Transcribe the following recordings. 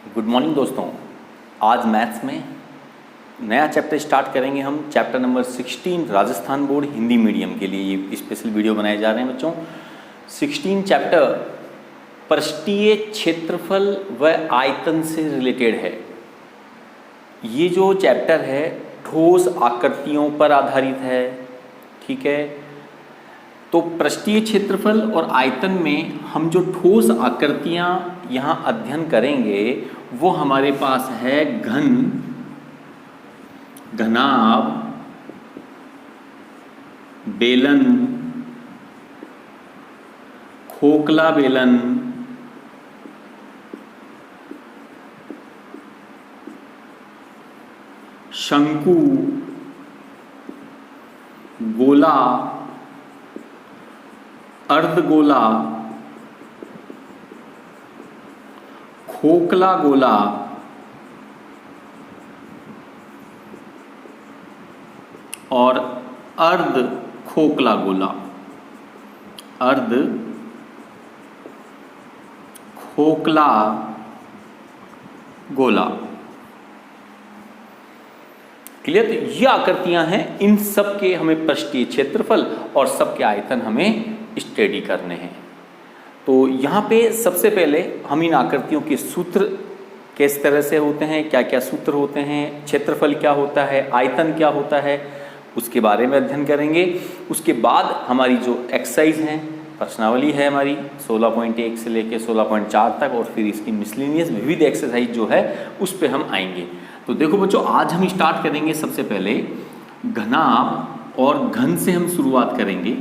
Good morning दोस्तों। आज maths में नया चैप्टर स्टार्ट करेंगे हम, chapter number 16 Rajasthan board Hindi medium के लिए ये स्पेशल वीडियो बनाए जा रहे हैं बच्चों। 16 चैप्टर पृष्ठीय क्षेत्रफल व आयतन से रिलेटेड है। ये जो चैप्टर है ठोस आकृतियों पर आधारित है, ठीक है। तो पृष्ठीय क्षेत्रफल और आयतन में हम जो ठोस आकृतियां यहाँ अध्ययन करेंगे वो हमारे पास है घन, घनाभ, बेलन, खोखला बेलन, शंकु, गोला, अर्धगोला, खोखला गोला, और अर्ध खोखला गोला, अर्ध खोखला गोला। क्लियर? तो ये आकृतियां हैं, इन सब के हमें पृष्ठीय क्षेत्रफल और सबके आयतन हमें स्टडी करने हैं। तो यहाँ पे सबसे पहले हम इन आकृतियों के सूत्र किस तरह से होते हैं, क्या क्या सूत्र होते हैं, क्षेत्रफल क्या होता है, आयतन क्या होता है, उसके बारे में अध्ययन करेंगे। उसके बाद हमारी जो एक्सरसाइज हैं, प्रश्नावली है हमारी 16.1 से लेकर 16.4 तक, और फिर इसकी मिसलेनियस विविध एक्सरसाइज जो है उस पर हम आएंगे। तो देखो बच्चों, आज हम स्टार्ट करेंगे सबसे पहले घनाभ और घन से हम शुरुआत करेंगे।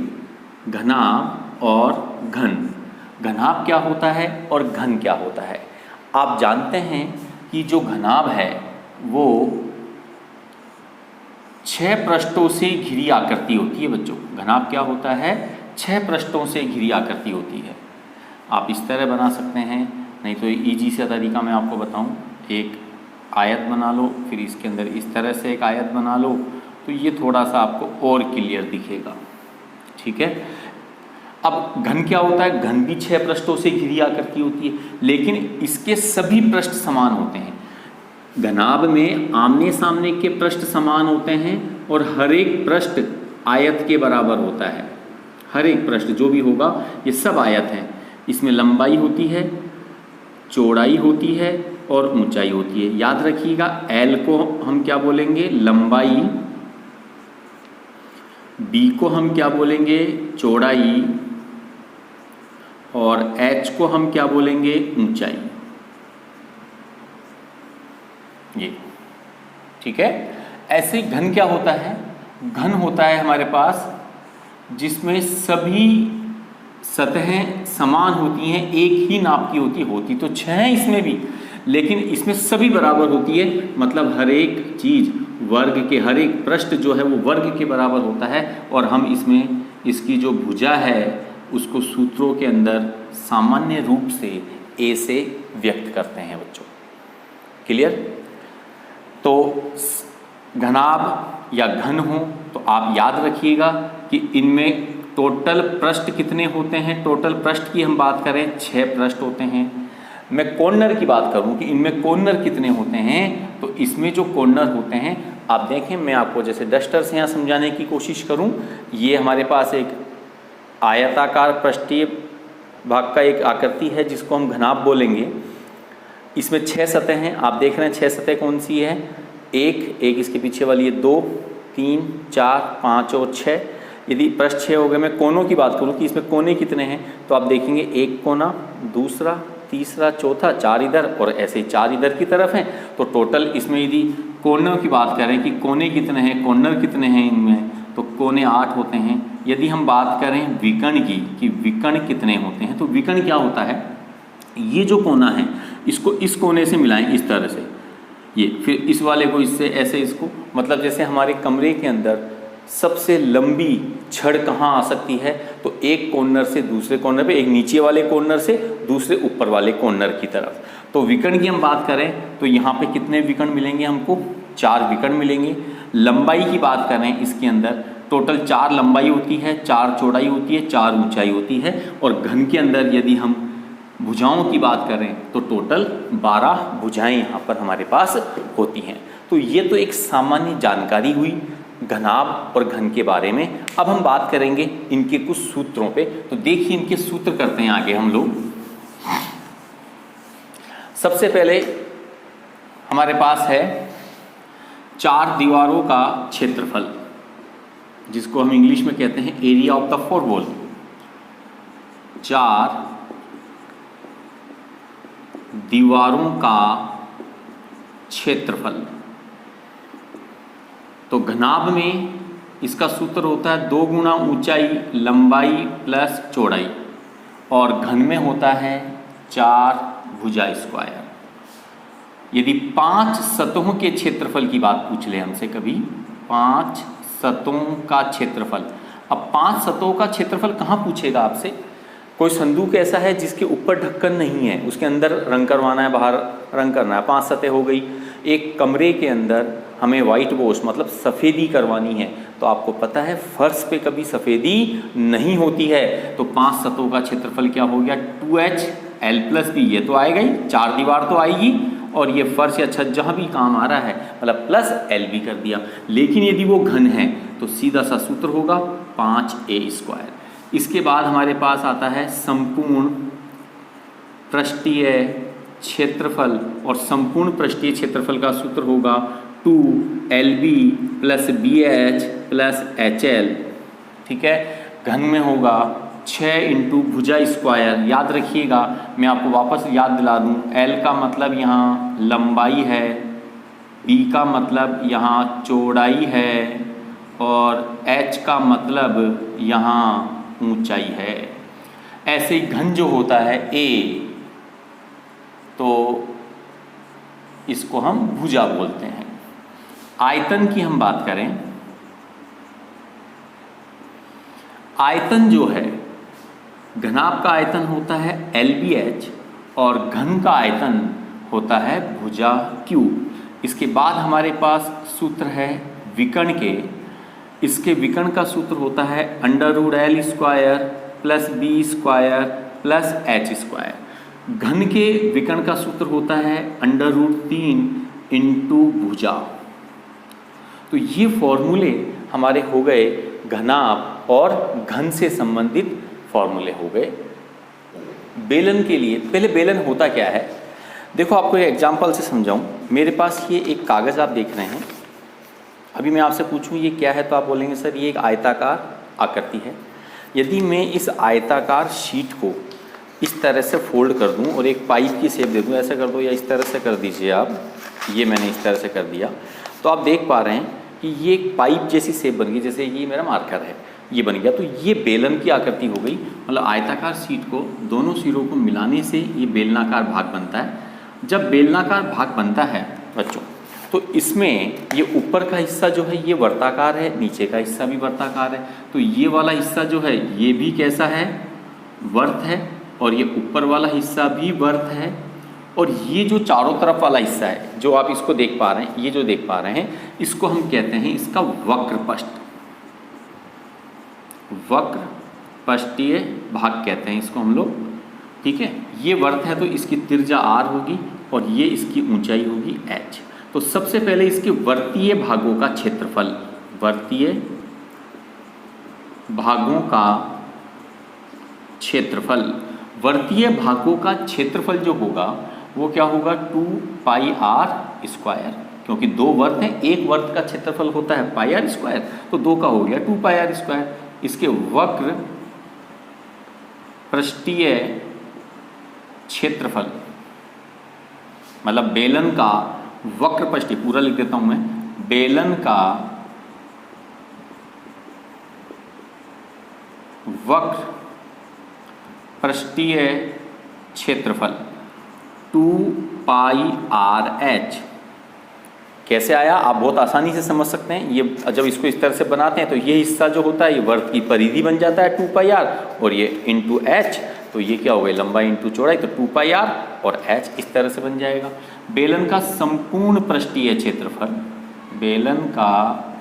घनाभ और घन, घनाभ क्या होता है और घन क्या होता है। आप जानते हैं कि जो घनाभ है वो 6 पृष्ठों से घिरी आकृति होती है बच्चों। घनाभ क्या होता है? 6 पृष्ठों से घिरी आकृति होती है। आप इस तरह बना सकते हैं, नहीं तो इजी सा तरीका मैं आपको बताऊं, एक आयत बना लो, फिर इसके अंदर इस तरह से एक आयत बना लो, तो ये थोड़ा सा आपको और क्लियर दिखेगा, ठीक है। अब घन क्या होता है? घन भी 6 पृष्ठों से घिरी आकृति होती है, लेकिन इसके सभी पृष्ठ समान होते हैं। घनाभ में आमने सामने के पृष्ठ समान होते हैं और हर एक पृष्ठ आयत के बराबर होता है। हर एक पृष्ठ जो भी होगा ये सब आयत हैं। इसमें लंबाई होती है, चौड़ाई होती है और ऊंचाई होती है। याद रखिएगा, L को हम क्या बोलेंगे? लंबाई, B को हम क्या बोलेंगे? चौड़ाई, और H को हम क्या बोलेंगे? ऊंचाई। ये ठीक है। ऐसे ही घन क्या होता है? घन होता है हमारे पास जिसमें सभी सतहें समान होती हैं, एक ही नाप की होती तो 6 हैं इसमें भी, लेकिन इसमें सभी बराबर होती है। मतलब हर एक चीज वर्ग के, हर एक पृष्ठ जो है वो वर्ग के बराबर होता है। और हम इसमें इसकी जो भुजा है उसको सूत्रों के अंदर सामान्य रूप से A से व्यक्त करते हैं बच्चों। क्लियर? तो घनाभ या घन हो तो आप याद रखिएगा कि इनमें टोटल पृष्ठ कितने होते हैं। टोटल पृष्ठ की हम बात करें 6 पृष्ठ होते हैं। मैं कॉर्नर की बात करूं कि इनमें कॉर्नर कितने होते हैं, तो इसमें जो कॉर्नर होते हैं आप देखें, मैं आपको जैसे डस्टर से यहाँ समझाने की कोशिश करूं। ये हमारे पास एक आयताकार पृष्ठीय भाग का एक आकृति है जिसको हम घनाभ बोलेंगे। इसमें 6 सतह हैं, आप देख रहे हैं 6 सतह कौन सी है? एक इसके पीछे वाली है, 2, 3, 4, 5 और 6। यदि पृष्ठ 6 हो गए, मैं कोनों की बात करूं कि इसमें कोने कितने हैं, तो आप देखेंगे एक कोना, दूसरा, तीसरा, चौथा, 4 इधर और ऐसे 4 इधर की तरफ हैं। तो टोटल इसमें यदि कोनों की बात करें कि कोने कितने हैं, कॉर्नर कितने हैं इनमें, तो कोने 8 होते हैं। यदि हम बात करें विकर्ण की कि विकर्ण कितने होते हैं, तो विकर्ण क्या होता है? ये जो कोना है इसको इस कोने से मिलाएं इस तरह से, ये फिर इस वाले को इससे, ऐसे इसको, मतलब जैसे हमारे कमरे के अंदर सबसे लंबी छड़ कहाँ आ सकती है, तो एक कॉर्नर से दूसरे कॉर्नर पे, एक नीचे वाले कॉर्नर से दूसरे ऊपर वाले कॉर्नर की तरफ। तो विकर्ण की हम बात करें तो यहाँ पे कितने विकर्ण मिलेंगे हमको? 4 विकर्ण मिलेंगे। लंबाई की बात करें इसके अंदर टोटल 4 लंबाई होती है, 4 चौड़ाई होती है, 4 ऊंचाई होती है। और घन के अंदर यदि हम भुजाओं की बात करें तो टोटल 12 भुजाएं यहाँ पर हमारे पास होती हैं। तो ये तो एक सामान्य जानकारी हुई घनाभ और घन के बारे में। अब हम बात करेंगे इनके कुछ सूत्रों पे। तो देखिए इनके सूत्र करते हैं आगे हम लोग। सबसे पहले हमारे पास है 4 दीवारों का क्षेत्रफल, जिसको हम इंग्लिश में कहते हैं एरिया ऑफ द 4 वॉल। 4 दीवारों का क्षेत्रफल। तो घनाभ में इसका सूत्र होता है 2 गुना ऊंचाई लंबाई प्लस चौड़ाई, और घन में होता है 4 भुजा स्क्वायर। यदि 5 सतहों के क्षेत्रफल की बात पूछ ले हमसे कभी, 5 सतहों का क्षेत्रफल। अब 5 सतहों का क्षेत्रफल कहाँ पूछेगा आपसे? कोई संदूक ऐसा है जिसके ऊपर ढक्कन नहीं है, उसके अंदर रंग करवाना है, बाहर रंग करना है, 5 सतह हो गई। एक कमरे के अंदर हमें वाइट वॉश मतलब सफ़ेदी करवानी है, तो आपको पता है फर्श पे कभी सफ़ेदी नहीं होती है, तो 5 सतहों का क्षेत्रफल क्या हो गया? 2H L plus B। ये तो आएगा ही, 4 दीवार तो आएगी, और ये फर्श या छत जहाँ भी काम आ रहा है मतलब प्लस L भी कर दिया। लेकिन यदि वो घन है तो सीधा सा सूत्र होगा 5A स्क्वायर। इसके बाद हमारे पास आता है संपूर्ण पृष्ठीय क्षेत्रफल, और संपूर्ण पृष्ठीय क्षेत्रफल का सूत्र होगा 2LB plus BH plus HL। ठीक है, घन में होगा 6 इंटू भुजा स्क्वायर। याद रखिएगा, मैं आपको वापस याद दिला दूं, L का मतलब यहाँ लंबाई है, B का मतलब यहाँ चौड़ाई है, और H का मतलब यहाँ ऊंचाई है। ऐसे ही घन जो होता है A, तो इसको हम भुजा बोलते हैं। आयतन की हम बात करें, आयतन जो है घनाभ का आयतन होता है LBH, और घन का आयतन होता है भुजा Q। इसके बाद हमारे पास सूत्र है विकर्ण के। इसके विकर्ण का सूत्र होता है √L square plus B square plus H square. घन के विकर्ण का सूत्र होता है √3 इंटू भुजा। तो ये फॉर्मूले हमारे हो गए घनाभ और घन से संबंधित फॉर्मूले हो गए। बेलन के लिए, पहले बेलन होता क्या है देखो, आपको एक एग्जांपल से समझाऊं। मेरे पास ये एक कागज़ आप देख रहे हैं। अभी मैं आपसे पूछूं ये क्या है, तो आप बोलेंगे सर ये एक आयताकार आकृति है। यदि मैं इस आयताकार शीट को इस तरह से फोल्ड कर दूं और एक पाइप की शेप दे दूं, ऐसा कर दो या इस तरह से कर दीजिए आप, ये मैंने इस तरह से कर दिया, तो आप देख पा रहे हैं कि ये एक पाइप जैसी शेप बन गई। जैसे ये मेरा मार्कर है, ये बन गया, तो ये बेलन की आकृति हो गई। मतलब आयताकार शीट को दोनों सिरों को मिलाने से ये बेलनाकार भाग बनता है। जब बेलनाकार भाग बनता है बच्चों, तो इसमें ये ऊपर का हिस्सा जो है ये वर्ताकार है, नीचे का हिस्सा भी वर्ताकार है। तो ये वाला हिस्सा जो है ये भी कैसा है? वर्त है, और ये ऊपर वाला हिस्सा भी वर्त है। और ये जो चारों तरफ वाला हिस्सा है जो आप इसको देख पा रहे हैं, ये जो देख पा रहे हैं, इसको हम कहते हैं इसका वक्रपष्ट, वक्र पष्टीय भाग कहते हैं इसको हम लोग। ठीक है, ये वर्त है तो इसकी त्रिज्या r होगी और ये इसकी ऊंचाई होगी h। तो सबसे पहले इसके वर्तीय भागों का क्षेत्रफल, वर्तीय भागों का क्षेत्रफल, वर्तीय भागों का क्षेत्रफल जो होगा वो क्या होगा? 2πr स्क्वायर, क्योंकि दो वर्त हैं, एक वर्त का क्षेत्रफल होता है πr स्क्वायर, तो दो का हो गया 2πr स्क्वायर। इसके वक्र पृष्ठीय क्षेत्रफल, मतलब बेलन का वक्र पृष्ठीय, पूरा लिख देता हूं मैं, बेलन का वक्र पृष्ठीय क्षेत्रफल 2πrh। कैसे आया आप बहुत आसानी से समझ सकते हैं। ये जब इसको इस तरह से बनाते हैं तो ये हिस्सा जो होता है ये वर्त की परिधि बन जाता है 2πr, और ये इंटू h, तो ये क्या हो गया? लंबाई इंटू चौड़ाई, तो 2πr और h इस तरह से बन जाएगा। बेलन का संपूर्ण पृष्ठीय क्षेत्रफल, बेलन का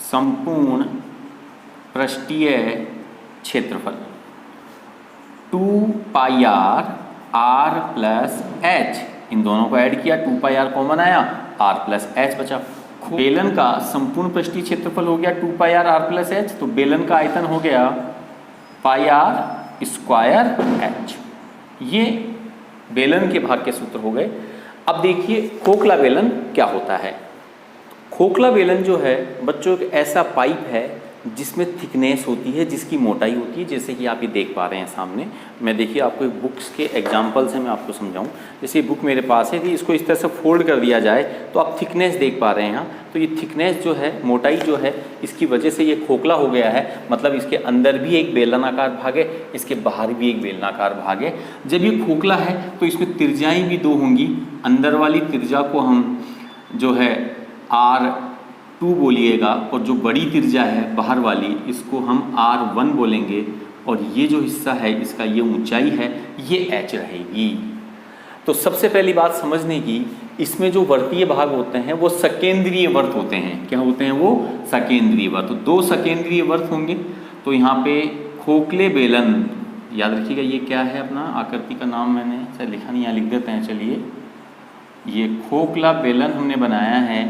संपूर्ण पृष्ठीय क्षेत्रफल 2 पाई आर प्लस एच, इन दोनों को ऐड किया, 2 पाई आर कॉमन आया, आर प्लस एच बचा। बेलन का संपूर्ण पृष्ठीय क्षेत्रफल हो गया 2 पाई आर प्लस एच, तो बेलन का आयतन हो गया पाई आर स्क्वायर एच। ये बेलन के भाग के सूत्र हो गए। अब देखिए खोखला बेलन क्या होता है। खोखला बेलन जो है बच्चों एक ऐसा पाइप है जिसमें थिकनेस होती है, जिसकी मोटाई होती है, जैसे कि आप ये देख पा रहे हैं सामने। मैं देखिए आपको एक बुक्स के एग्जांपल से मैं आपको समझाऊं। जैसे ये बुक मेरे पास है कि इसको इस तरह से फोल्ड कर दिया जाए तो आप थिकनेस देख पा रहे हैं यहाँ। तो ये थिकनेस जो है, मोटाई जो है, इसकी वजह से ये खोखला हो गया है। मतलब इसके अंदर भी एक बेलनाकार भाग है, इसके बाहर भी एक बेलनाकार भाग है। जब ये खोखला है तो इसमें त्रिज्याएँ भी 2 होंगी। अंदर वाली त्रिज्या को हम जो है R2 बोलिएगा, और जो बड़ी त्रिज्या है बाहर वाली इसको हम R1 बोलेंगे, और ये जो हिस्सा है इसका ये ऊंचाई है ये H रहेगी। तो सबसे पहली बात समझने की, इसमें जो वर्तीय भाग होते हैं वो सकेंद्रीय वर्त होते हैं। क्या होते हैं वो? सकेंद्रीय वर्त। तो 2 सकेंद्रीय वर्त होंगे। तो यहाँ पे खोखले बेलन, याद रखिएगा ये क्या है, अपना आकृति का नाम मैंने सर लिखा नहीं, यहाँ लिख देते हैं। चलिए, ये खोखला बेलन हमने बनाया है।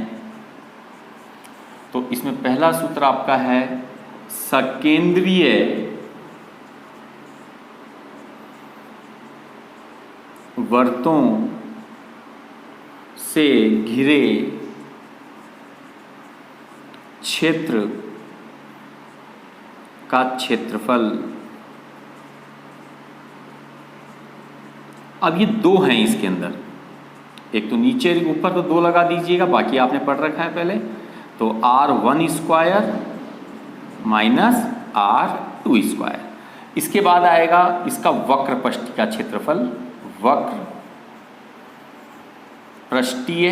तो इसमें पहला सूत्र आपका है सकेंद्रीय वर्तों से घिरे क्षेत्र का क्षेत्रफल। अब ये 2 हैं इसके अंदर, एक तो नीचे ऊपर तो 2 लगा दीजिएगा, बाकी आपने पढ़ रखा है पहले। तो R1 square minus R2 square. इसके बाद आएगा इसका वक्र पृष्ठीय का क्षेत्रफल, वक्र पृष्ठीय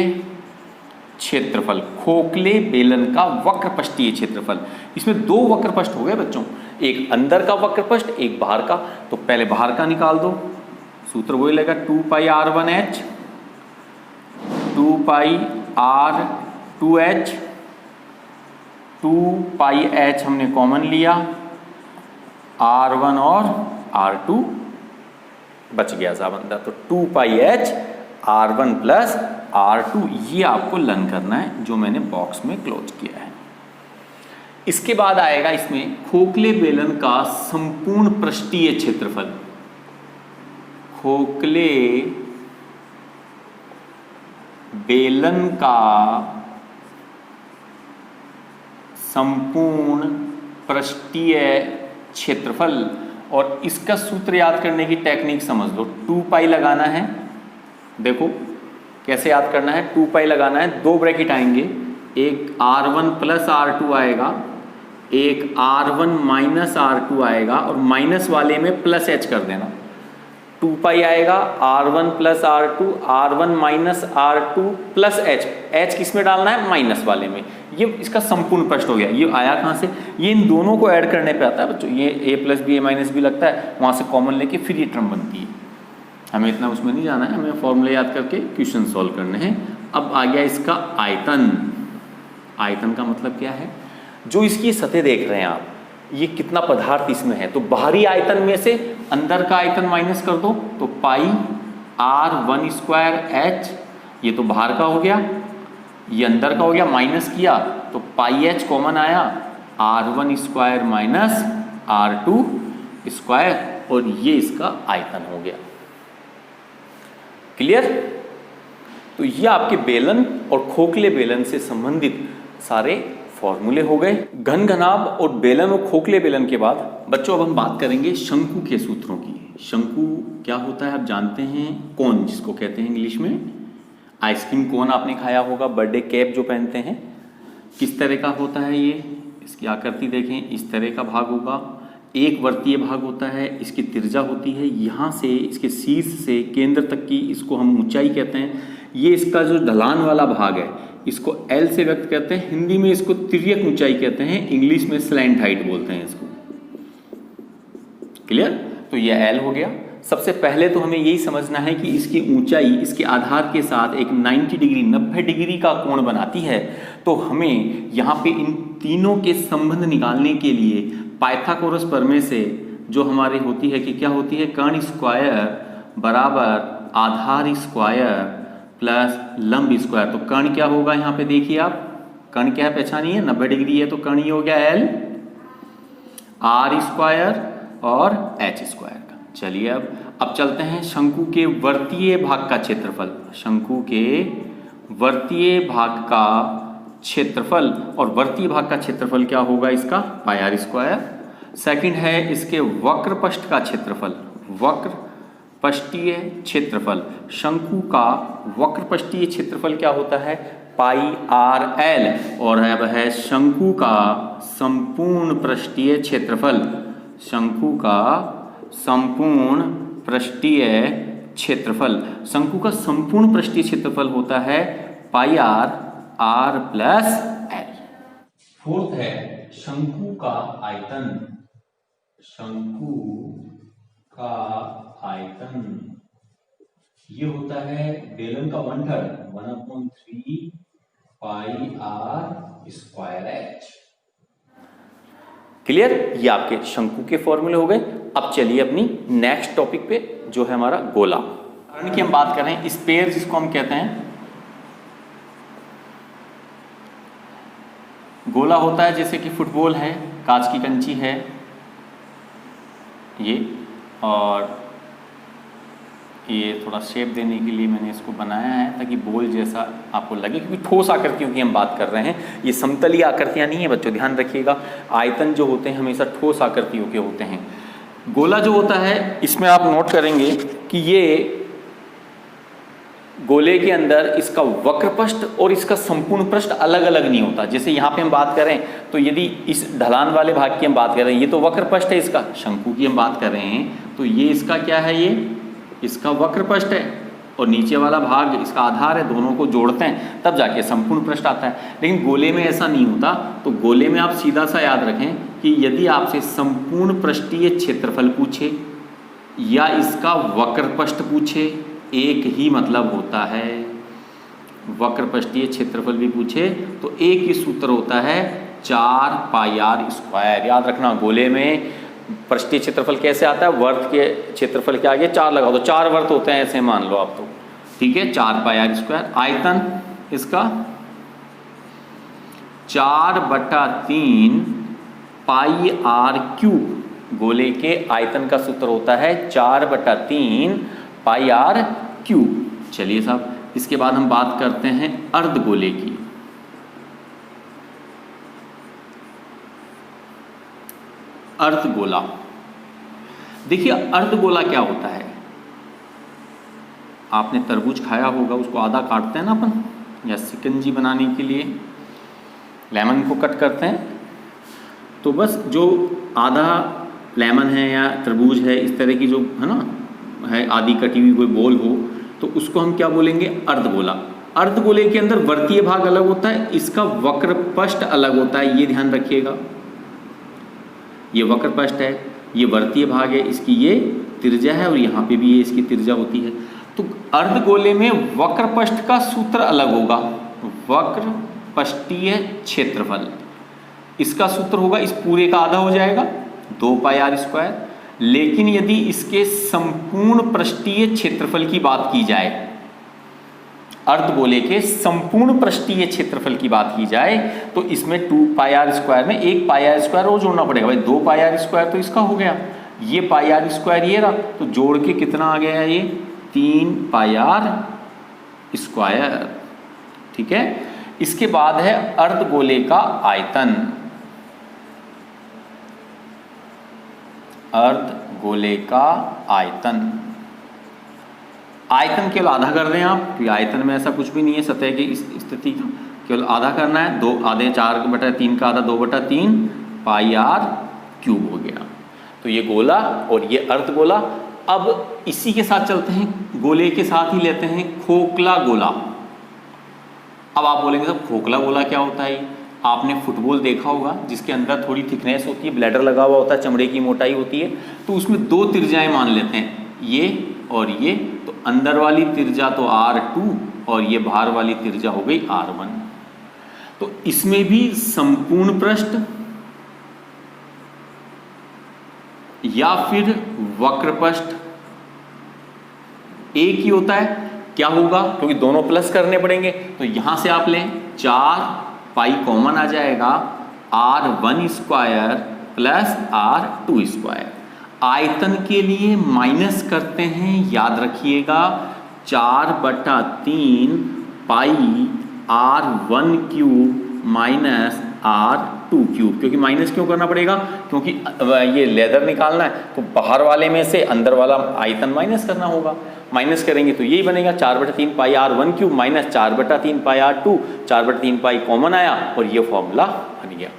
क्षेत्रफल, खोखले बेलन का वक्र पृष्ठीय क्षेत्रफल। इसमें 2 वक्र पृष्ठ हो गए बच्चों, एक अंदर का वक्र पृष्ठ, एक बाहर का। तो पहले बाहर का निकाल दो, सूत्र वही लगेगा 2 पाई R1H, 2 पाई R2H, 2 पाई H हमने कॉमन लिया, R1 और R2 बच गया साहब अंदर। तो 2 पाई H R1 प्लस R2, ये आपको लर्न करना है जो मैंने बॉक्स में क्लोज किया है। इसके बाद आएगा इसमें खोखले बेलन का संपूर्ण पृष्ठीय क्षेत्रफल। खोखले बेलन का संपूर्ण पृष्ठीय क्षेत्रफल, और इसका सूत्र याद करने की टेक्निक समझ लो। 2 पाई लगाना है, देखो कैसे याद करना है। 2 पाई लगाना है, 2 ब्रैकेट आएंगे, एक R1 प्लस R2 आएगा, एक R1 माइनस R2 आएगा, और माइनस वाले में प्लस H कर देना। 2 पाई आएगा, R1 plus R2, R1 minus R2 plus H। H किस में डालना है? माइनस वाले में। ये इसका संपूर्ण पृष्ठ हो गया। ये आया कहाँ से? ये इन दोनों को ऐड करने पे आता है बच्चों। ये a plus B, a minus B लगता है, वहाँ से कॉमन लेके फिर ये टर्म बनती है। हमें इतना उसमें नहीं जाना है, हमें फॉर्मूले याद करके क्वेश्चन सॉल्व करने हैं। अब आ गया इसका आयतन। आयतन का मतलब क्या है? जो इसकी सतह देख रहे हैं आप, ये कितना पदार्थ इसमें है। तो बाहरी आयतन में से अंदर का आयतन माइनस कर दो, तो पाई R1 स्क्वायर H, ये तो बाहर का हो गया, ये अंदर का हो गया, माइनस किया तो पाई H कॉमन आया, R1 square minus R2 square, और ये इसका आयतन हो गया। क्लियर? तो ये आपके बेलन और खोखले बेलन से संबंधित सारे फॉर्मूले हो गए। घन घनाभ और बेलन और खोखले बेलन के बाद बच्चों अब हम बात करेंगे शंकु के सूत्रों की। शंकु क्या होता है आप जानते हैं? कोन जिसको कहते हैं इंग्लिश में। आइसक्रीम कोन आपने खाया होगा, बर्थडे कैप जो पहनते हैं, किस तरह का होता है ये? इसकी आकृति देखें, इस तरह का भाग होगा, एक वर्तीय भाग होता है, इसकी त्रिज्या होती है यहाँ से इसके शीर्ष से केंद्र तक की, इसको हम ऊंचाई कहते हैं। ये इसका जो ढलान वाला भाग है इसको L से व्यक्त करते हैं, हिंदी में इसको तिर्यक ऊंचाई कहते हैं, इंग्लिश में स्लैंट हाइट बोलते हैं इसको। क्लियर? तो ये L हो गया। सबसे पहले तो हमें यही समझना है कि इसकी ऊंचाई इसके आधार के साथ एक 90 डिग्री 90 डिग्री का कोण बनाती है। तो हमें यहाँ पे इन तीनों के संबंध निकालने के लिए पाइथागोरस प्रमेय से जो हमारी होती है कि क्या होती है, कर्ण स्क्वायर बराबर आधार स्क्वायर प्लस लंब स्क्वायर। तो कर्ण क्या होगा यहाँ पे देखिए आप, कर्ण क्या है पहचानिए, 90 डिग्री है तो कर्ण ये हो गया L आर स्क्वायर और एच स्क्वायर का। चलिए अब चलते हैं शंकु के वर्तीय भाग का क्षेत्रफल। शंकु के वर्तीय भाग का क्षेत्रफल, और वर्तीय भाग का क्षेत्रफल क्या होगा इसका, पाई आर स्क्वायर। सेकंड है इसके वक्र पृष्ठ का क्षेत्रफल, वक्र पृष्ठीय क्षेत्रफल। शंकु का वक्र पृष्ठीय क्षेत्रफल क्या होता है, पाई आर एल। और अब है शंकु का संपूर्ण पृष्ठीय क्षेत्रफल। शंकु का संपूर्ण पृष्ठीय क्षेत्रफल, शंकु का संपूर्ण पृष्ठीय क्षेत्रफल होता है पाई आर प्लस एल। फोर्थ है शंकु का आयतन। शंकु का आयतन ये होता है डेलन का 1/3 1/3 पाई आर स्क्वायर एच। क्लियर, ये आपके शंकु के फॉर्मूले हो गए। अब चलिए अपनी नेक्स्ट टॉपिक पे जो है हमारा गोला। कर्ण की हम बात कर रहे हैं, स्पेयर जिसको हम कहते हैं। गोला होता है जैसे कि फुटबॉल है, कांच की कंची है ये, और ये थोड़ा शेप देने के लिए मैंने इसको बनाया है ताकि बॉल जैसा आपको लगे, क्योंकि ठोस आकृतियों की हम बात कर रहे हैं। ये समतलीय आकृतियां नहीं है बच्चों, ध्यान रखिएगा। आयतन जो होते हैं हमेशा ठोस आकृतियों के होते हैं। गोला जो होता है इसमें आप नोट करेंगे कि ये गोले के अंदर इसका वक्र पृष्ठ और इसका संपूर्ण पृष्ठ अलग अलग नहीं होता। जैसे यहाँ पे हम बात करें तो यदि इस ढलान वाले भाग की हम बात कर रहे हैं, ये तो वक्र पृष्ठ है इसका, शंकु की हम बात कर रहे हैं तो ये इसका क्या है, ये इसका वक्र पृष्ठ है, और नीचे वाला भाग इसका आधार है। दोनों को जोड़ते हैं तब जाके संपूर्ण पृष्ठ आता है। लेकिन गोले में ऐसा नहीं होता। तो गोले में आप सीधा सा याद रखें कि यदि आपसे संपूर्ण पृष्ठीय क्षेत्रफल पूछे या इसका वक्र पृष्ठ पूछे, एक ही मतलब होता है। वक्र पृष्ठीय क्षेत्रफल भी पूछे तो एक ही सूत्र होता है, 4 पाई आर स्क्वायर। याद रखना, गोले में पृष्ठीय क्षेत्रफल कैसे आता है, वर्त के क्षेत्रफल के आगे 4 लगाओ तो 4 वर्त होते हैं, ऐसे मान लो आप। तो ठीक है, 4 पाई आर स्क्वायर। आयतन इसका 4/3 पाई आर क्यूब। गोले के आयतन का सूत्र होता है 4/3 पाई आर क्यूब। चलिए साहब, इसके बाद हम बात करते हैं अर्धगोले की। अर्धगोला, देखिए अर्धगोला क्या होता है। आपने तरबूज खाया होगा, उसको आधा काटते हैं ना अपन, या शिकंजी बनाने के लिए लेमन को कट करते हैं। तो बस जो आधा लेमन है या तरबूज है, इस तरह की जो है ना है आधी कटी हुई कोई बोल हो, तो उसको हम क्या बोलेंगे, अर्धगोला। अर्धगोले के अंदर वर्तीय भाग अलग होता है, इसका वक्र पृष्ठ अलग होता है, ये ध्यान रखिएगा। ये वक्र पृष्ठ है, ये वर्तीय भाग है, इसकी ये त्रिज्या है, और यहाँ पे भी ये इसकी त्रिज्या होती है। तो अर्धगोले में वक्र पृष्ठ का सूत्र अलग होगा, वक्र पृष्ठीय क्षेत्रफल। इसका सूत्र होगा, इस पूरे का आधा हो जाएगा 2 पाई आर स्क्वायर। लेकिन यदि इसके संपूर्ण पृष्ठीय क्षेत्रफल की बात की जाए, अर्धगोले के संपूर्ण पृष्ठीय क्षेत्रफल की बात की जाए, तो इसमें 2 पाई आर स्क्वायर में 1 पाई आर स्क्वायर और जोड़ना पड़ेगा। भाई 2 पाई आर स्क्वायर तो इसका हो गया, ये पाई आर स्क्वायर ये रहा, तो जोड़ के कितना आ गया, ये 3 पाई आर स्क्वायर। ठीक है, इसके बाद है अर्धगोले का आयतन। अर्धगोले का आयतन, आयतन केवल आधा कर रहे हैं आप, तो आयतन में ऐसा कुछ भी नहीं है, सतह की स्थिति का केवल आधा करना है। 2 आधे 4/3 का आधा 2/3 पाई आर क्यूब हो गया। तो ये गोला और ये अर्धगोला। अब इसी के साथ चलते हैं, गोले के साथ ही लेते हैं खोखला गोला। अब आप बोलेंगे साहब खोखला गोला क्या होता है। आपने फुटबॉल देखा होगा जिसके अंदर थोड़ी थिकनेस होती है, ब्लैडर लगा हुआ होता है, चमड़े की मोटाई होती है, तो उसमें 2 त्रिज्याएं मान लेते हैं, ये और ये। तो अंदर वाली त्रिज्या तो R2 और ये बाहर वाली त्रिज्या हो गई R1। तो इसमें भी संपूर्ण पृष्ठ या फिर वक्रपष्ट एक ही होता है, क्या होगा, क्योंकि दोनों प्लस करने पड़ेंगे, तो यहां से आप लें 4 पाई कॉमन आ जाएगा, r1 square plus r2 square. आयतन के लिए माइनस करते हैं, याद रखिएगा 4/3 पाई r1 cube minus r2 cube. क्योंकि माइनस क्यों करना पड़ेगा, क्योंकि ये लेदर निकालना है तो बाहर वाले में से अंदर वाला आयतन माइनस करना होगा। माइनस करेंगे तो यही बनेगा 4/3 पाई r1 क्यूब माइनस 4/3 पाई r2, 4/3 पाई कॉमन आया और ये फॉर्मूला बन गया।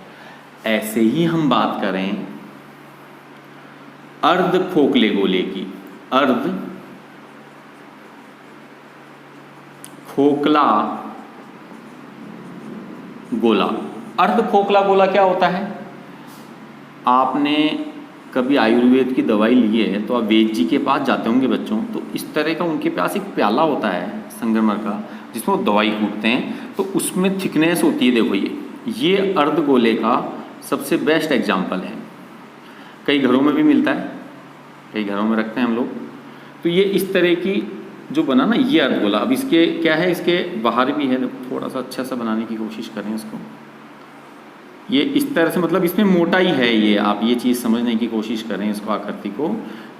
ऐसे ही हम बात करें अर्ध खोखले गोले की, अर्ध खोखला गोला। अर्ध खोखला गोला क्या होता है, आपने कभी आयुर्वेद की दवाई ली है तो आप वैद्य जी के पास जाते होंगे बच्चों, तो इस तरह का उनके पास एक प्याला होता है संगमरमर का जिसमें वो दवाई कूटते हैं, तो उसमें थिकनेस होती है। देखो ये अर्ध गोले का सबसे बेस्ट एग्जाम्पल है। कई घरों में भी मिलता है, कई घरों में रखते हैं हम लोग। तो ये इस तरह की जो बना ना, ये अर्ध गोला। अब इसके क्या है, इसके बाहर भी है, थोड़ा सा अच्छा सा बनाने की कोशिश करें इसको। ये इस तरह से, मतलब इसमें मोटाई है, ये आप ये चीज़ समझने की कोशिश करें इसको, आकृति को।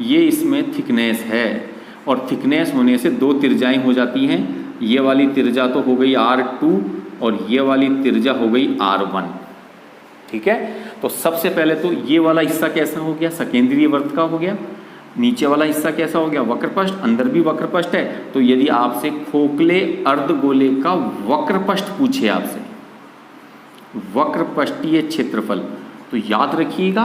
ये इसमें थिकनेस है और थिकनेस होने से दो तिरजाएं हो जाती हैं। ये वाली तिरजा तो हो गई R2 और ये वाली तिरजा हो गई R1। ठीक है, तो सबसे पहले तो ये वाला हिस्सा कैसा हो गया, सकेंद्रीय वर्त का हो गया। नीचे वाला हिस्सा कैसा हो गया, वक्रपष्ट। अंदर भी वक्रपष्ट है, तो यदि आपसे खोखले अर्धगोले का वक्रपष्ट पूछे, आपसे वक्रपष्टीय क्षेत्रफल, तो याद रखिएगा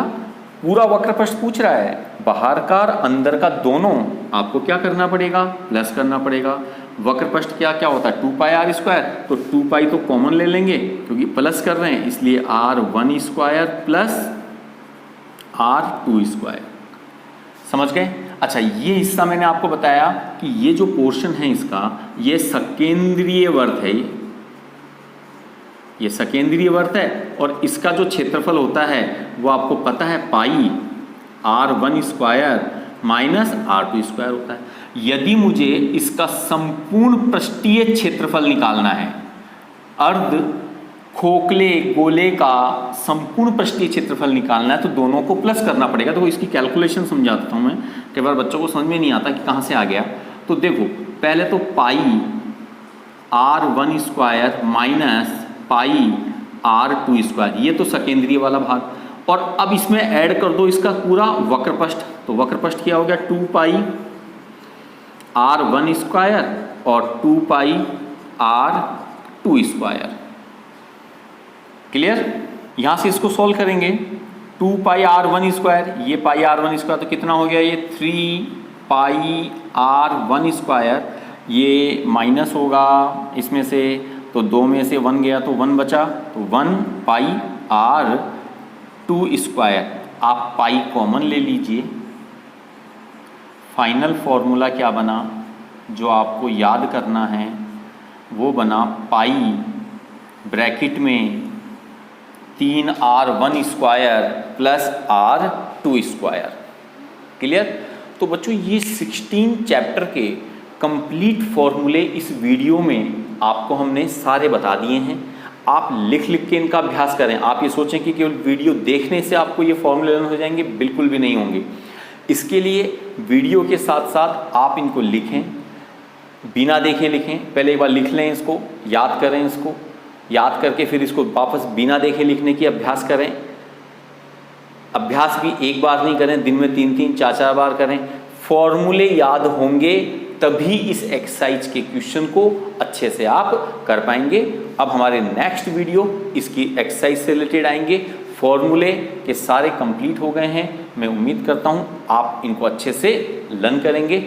पूरा वक्रपष्ट पूछ रहा है, बाहर का और अंदर का दोनों आपको क्या करना पड़ेगा, प्लस करना पड़ेगा। वक्रपष्ट क्या क्या होता है, 2 पाई r स्क्वायर, तो 2 पाई तो कॉमन ले लेंगे क्योंकि प्लस कर रहे हैं, इसलिए r1 square plus r2 square. समझ गए। अच्छा, ये हिस्सा मैंने आपको बताया कि ये जो पोर्शन है इसका, ये सकेंद्रीय वर्त है, ये सकेंद्रीय वर्त है और इसका जो क्षेत्रफल होता है वो आपको पता है पाई r1 square minus r2 square होता है। यदि मुझे इसका संपूर्ण पृष्ठीय क्षेत्रफल निकालना है, अर्ध खोखले गोले का संपूर्ण पृष्ठीय क्षेत्रफल निकालना है, तो दोनों को प्लस करना पड़ेगा। तो इसकी कैलकुलेशन समझाता हूं मैं, कई बार बच्चों को समझ में नहीं आता कि कहां से आ गया। तो देखो, पहले तो पाई r1 square minus pi r2 square, ये तो सकेंद्रीय वाला भाग, और अब इसमें ऐड कर दो इसका पूरा वक्रपष्ट। तो वक्रपष्ट क्या हो गया, 2 पाई r1 स्क्वायर और 2 पाई r2 स्क्वायर। क्लियर। यहां से इसको सॉल्व करेंगे, 2 पाई r1 स्क्वायर, ये पाई r1 स्क्वायर तो कितना हो गया, ये 3 पाई r1 स्क्वायर, ये माइनस होगा इसमें से, तो 2 में से 1 गया तो 1 बचा, तो 1 पाई r2 स्क्वायर। आप पाई कॉमन ले लीजिए। फाइनल फॉर्मूला क्या बना, जो आपको याद करना है वो बना पाई ब्रैकेट में 3r1 square plus r2 square. Clear. तो बच्चों, ये 16 चैप्टर के कंप्लीट फॉर्मूले इस वीडियो में आपको हमने सारे बता दिए हैं। आप लिख लिख के इनका अभ्यास करें। आप ये सोचें कि केवल वीडियो देखने से आपको ये फॉर्मूले लर्न हो जाएंगे, बिल्कुल भी नहीं होंगे। इसके लिए वीडियो के साथ साथ आप इनको लिखें, बिना देखे लिखें। पहले एक बार लिख लें, इसको याद करें, इसको याद करके फिर इसको वापस बिना देखे लिखने की अभ्यास करें। अभ्यास भी एक बार नहीं करें, दिन में 3-3, 4-4 बार करें। फॉर्मूले याद होंगे तभी इस एक्सरसाइज के क्वेश्चन को अच्छे से आप कर पाएंगे। अब हमारे नेक्स्ट वीडियो इसकी एक्सरसाइज से रिलेटेड आएंगे। फॉर्मूले के सारे कंप्लीट हो गए हैं। मैं उम्मीद करता हूं आप इनको अच्छे से लर्न करेंगे।